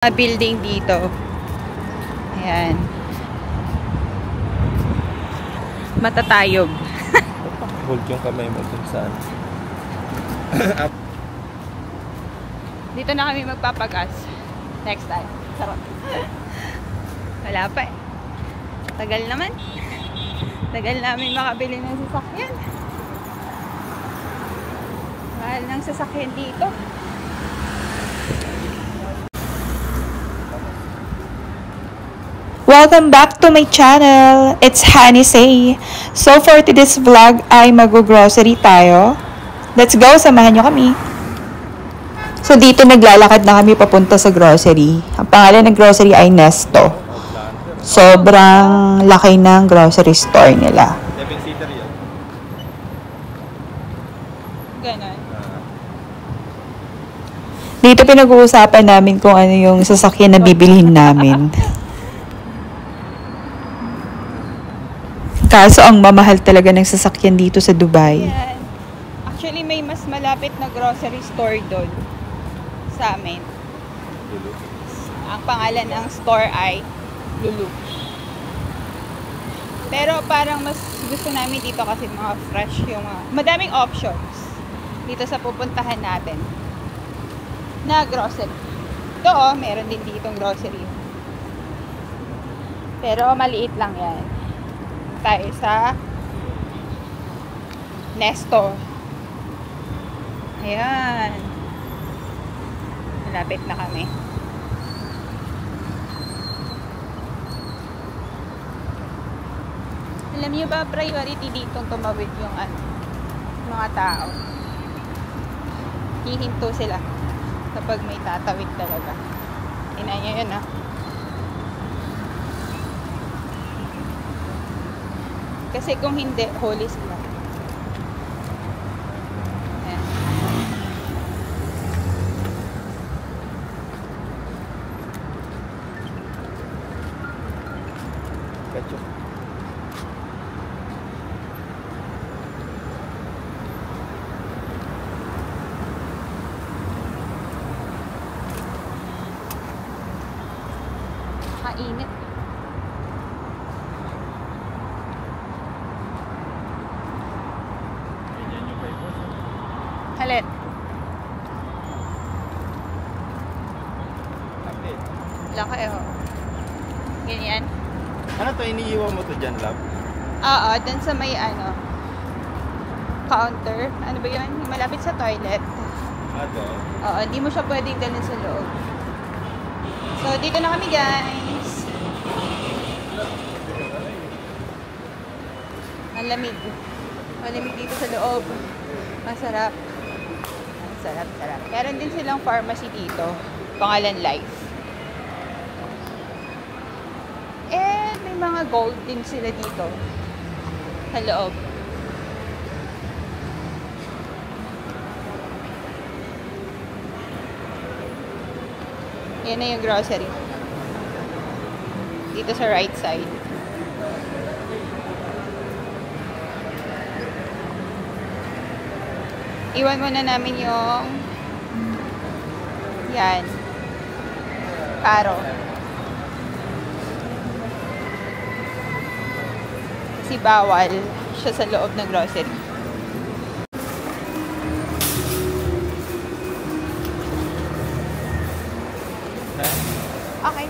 Building dito. Ayan. Matatayog. Hold yung kamay mo dun saan. Dito na kami magpapagas. Next time. Sarap. Wala pa eh. Tagal naman. Tagal namin makabili ng sasakyan. Mahal ng sasakyan dito. Welcome back to my channel. It's Honey Say. So for today's vlog ay mag-grocery tayo. Let's go, samahan nyo kami. So dito naglalakad na kami papunta sa grocery. Ang pangalan ng grocery ay Nesto. Sobrang laki ng grocery store nila. 7-seater yun. Ganon. Dito pinag-uusapan namin kung ano yung sasakyan na bibilhin namin. Kaso ang mamahal talaga ng sasakyan dito sa Dubai. Ayan. Actually, may mas malapit na grocery store doon sa amin. Lulu. Ang pangalan ng store ay Lulu. Pero parang mas gusto namin dito kasi mga fresh yung madaming options dito sa pupuntahan natin na grocery. Ito meron din ditong grocery. Pero maliit lang yan. Tayo sa Nesto. Ayan. Malapit na kami. Alam niyo ba, priority dito tumawid yung mga tao. Hihinto sila kapag may tatawid talaga. Tingnan niyo yun Kasi kung hindi, huli sila. Ayan. Ketchup. Kainit. Halit. Laki Ganyan. Ano to, iniiwan mo to dyan, love? Oo, dun sa may counter. Ano ba yun? Malapit sa toilet. To? Oo, hindi mo siya pwedeng dalhin sa loob. So, dito na kami, guys. Ang lamig. Malamig dito sa loob. Masarap. Sarap. Meron din silang pharmacy dito. Pangalan Life. And may mga gold din sila dito. Sa loob. Yan na yung grocery. Dito sa right side. Iwan muna namin yung yan. Karo. Kasi bawal siya sa loob ng grocery. Okay.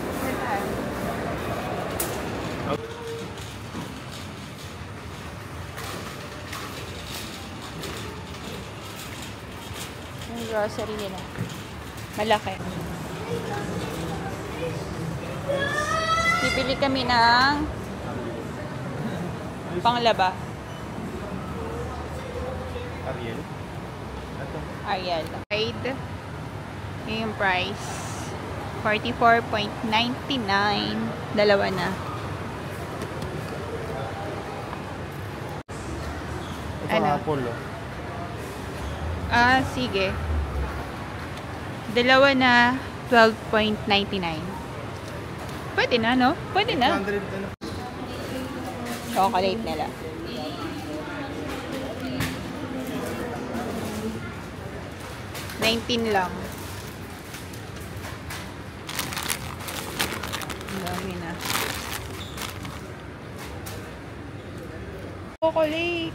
Yung grocery nila. Malaki. Bibili kami ng panglaba. Ariel. Ariel. Paid. Yung price. 44.99. Dalawa na. Ito apple, Sige. Dalawa na 12.99. Pwede na, no? Pwede na. 100 Chocolate nila. 19 lang. Chocolate.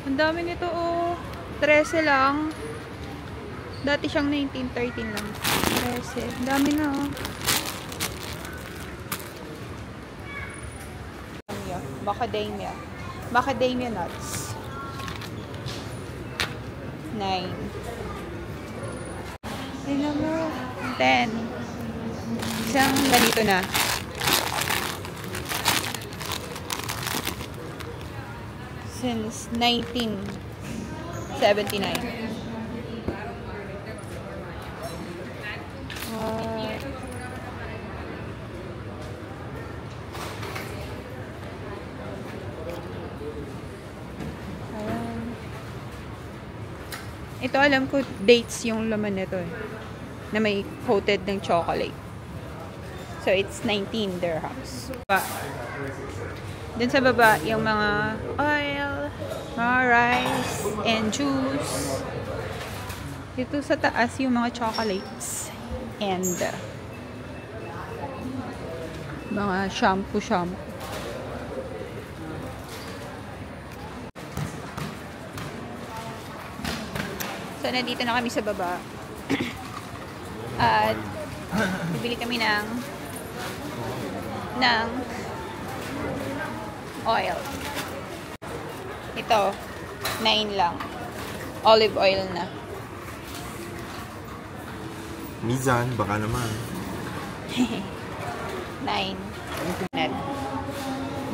Ang dami nito oh. 13 lang. Dati siyang 1913 lang. 13. Ang dami na oh. Macadamia. Macadamia nuts. 9. Tingnan mo. 10. Isang ganito na. Since 1979. Ito alam ko dates yung laman nito eh, na may coated ng chocolate. So it's 19 dirhams. Dun sa baba yung mga oil, mga rice, and juice. Dito sa taas yung mga chocolates and mga shampoo. So, nandito na kami sa baba. At bibili kami ng oil. Ito, 9 lang. Olive oil na. Mizan, baka naman. 9. Net.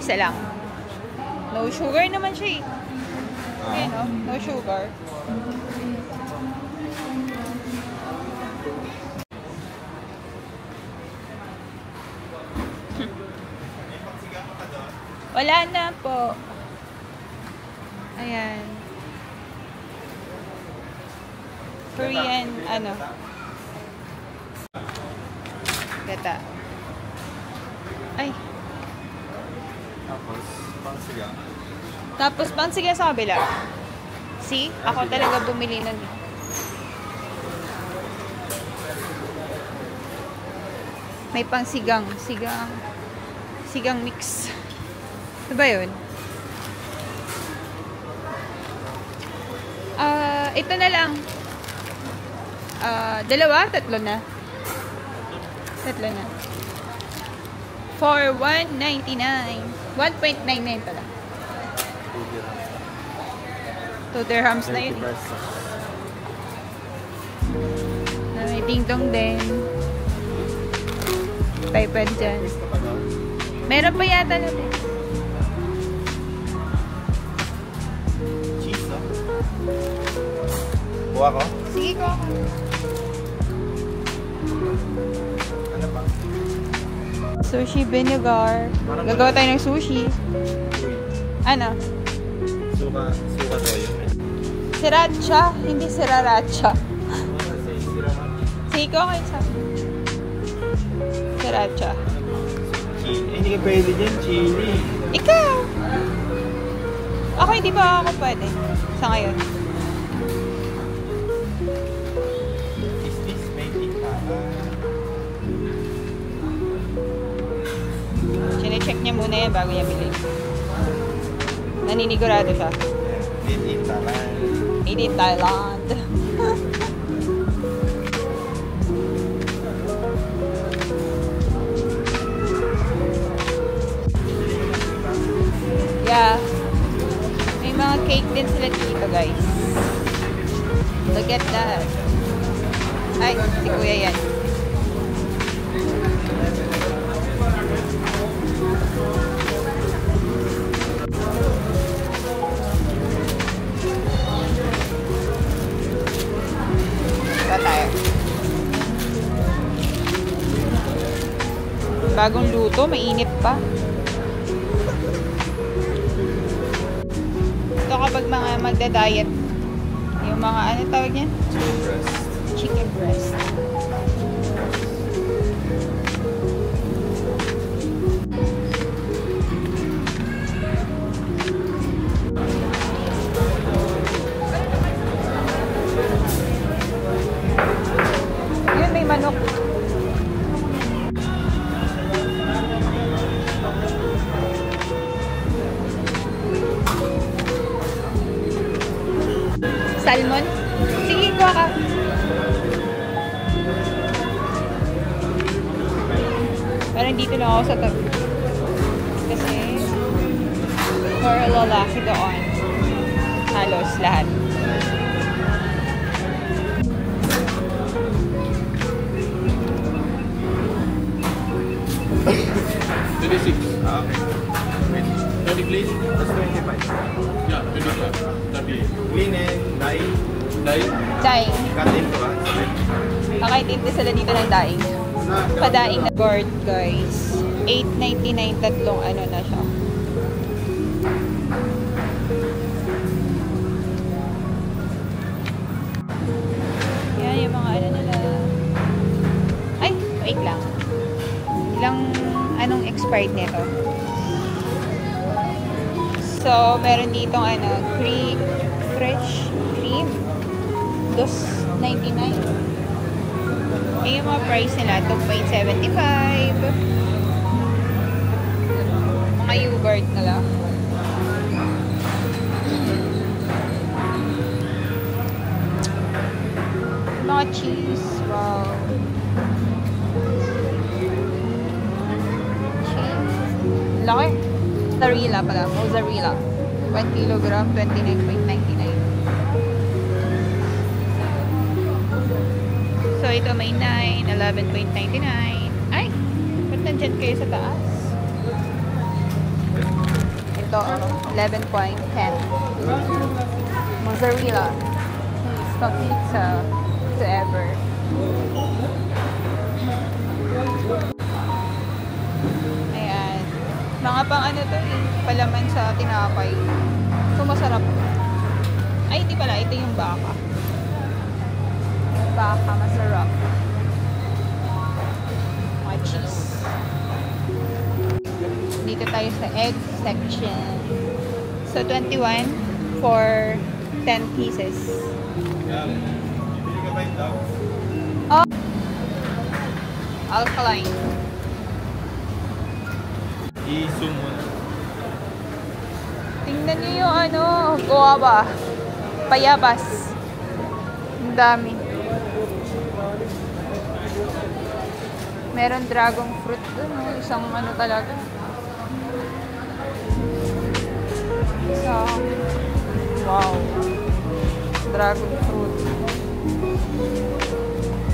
Isa lang. No sugar naman siya eh. Ayan o, no sugar. Wala na po. Ayan. Korean, ano. Gata. Ay. Tapos, pansiga sa kabila. See? Ako talaga bumili nun. May pangsigang. Sigang mix. Ito ba yun? Ito na lang. Dalawa? Tatlo na. For 1.99. 1.99 pala. 2 dirhams na yun. May ding-dong din. Piped dyan. Meron pa yata na din. Cheese, no? Kuha ko? Sige ko. Ano ba? Sushi vinegar. Gagawa tayo ng sushi. Ano? Suka to yun. Sriracha, hindi sriracha. Sige ko kayo sa sriracha. Hindi ka pwede dyan, chili. Ikaw! Ako hindi pa ako pwede. Sa ngayon. Is this making Sine-check niya muna yan bago niya bilhin. Naninigurado siya. Made in Thailand. Made in Thailand. Yeah. May mga cake din sila dito, guys. Look at that. Ay, si Kuya yan. Ba tayo? Bagong luto, mainit pa. Ito kapag mga magda-diet, yung mga ano tawag niyan? Chicken breast. Chicken breast. Yun, may manok. Parang dito lang ako sa tabi. Kasi, more lalaki doon. Halos lahat. Ah, okay. 30 please? That's 25. Yeah, 30. Linen, dye, Daing. cutting to ah. Kakaitindi sila dito ng daing. Padaing na gourd, guys. $8.99 tatlong ano na siya. Yan yung mga ano nila. Ay, wait lang. Anong expired nito? So, meron ditong ano, cream, fresh cream. $2.99. Yung mga price nila, $2.75. Mga yogurt na lang. Mga cheese. Wow. Cheese. Laki. Mozzarella pala. Mozzarella. 1 kilogram, $29.99. So, ito may 9, 11.99. Ay! Ba't nandyan kayo sa taas? Ito, 11.10. Mozzarella. It's not pizza to ever. Ayan. Mga pang ano to eh. Palaman sa tinapay. So, masarap. Ay, hindi pala. Ito yung baka. Baka, masarap. Mga cheese. Dito tayo sa egg section. So, 21 for 10 pieces. Yeah. Bibili ka ba ito? Oh! Alkaline. I-zoom mo na. Tingnan niyo yung ano, guava. Payabas. Ang dami. Meron dragon fruit dun, oh. Isang ano talaga. Isang, wow. Dragon fruit.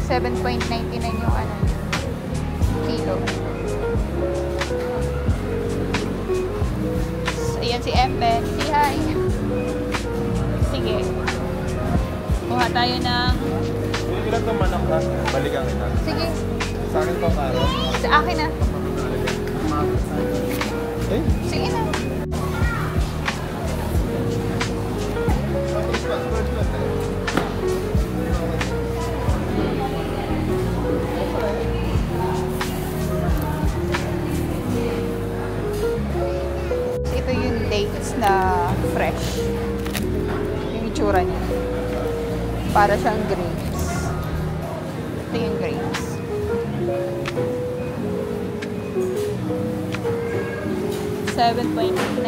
7.99 yung ano, kilo. So, ayan si Emben. Say hi. Sige. Kuha tayo ng... Bili ko lang itong manok ha. Balikan kita. Sige. Sa akin itong karo. Sa akin na. Eh? Sige na. Ito yung dates na fresh. Yung itsura niya. Para siyang grapes. Ito yung grapes. $7.99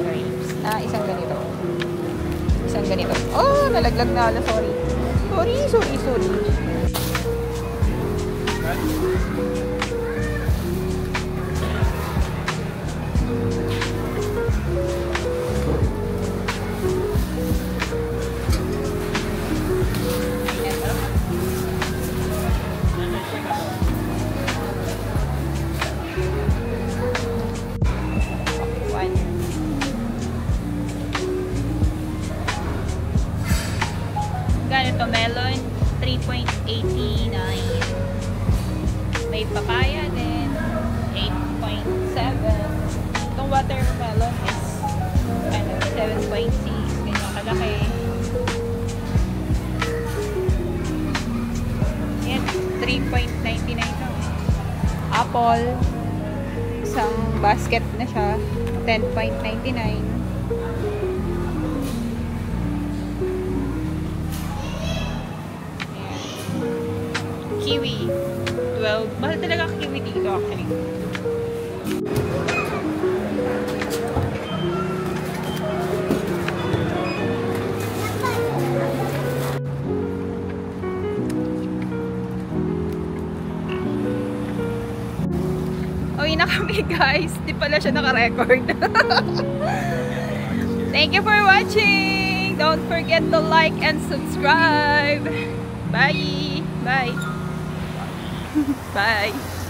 grapes. Isang ganito. Isang ganito. Oh, nalaglag na ala. Sorry. Sorry. Ganito, melon, 3.89. May papaya din, 8.7. Itong watermelon is 7.6. Ganyan kalaki. Yan, 3.99 na. Apple, isang basket na siya, 10.99. Kiwi, 12. Mahal talaga kiwi dito actually. Pauwi na kami guys. Di pala siya naka-record. Thank you for watching. Don't forget to like and subscribe. Bye. Bye. Bye.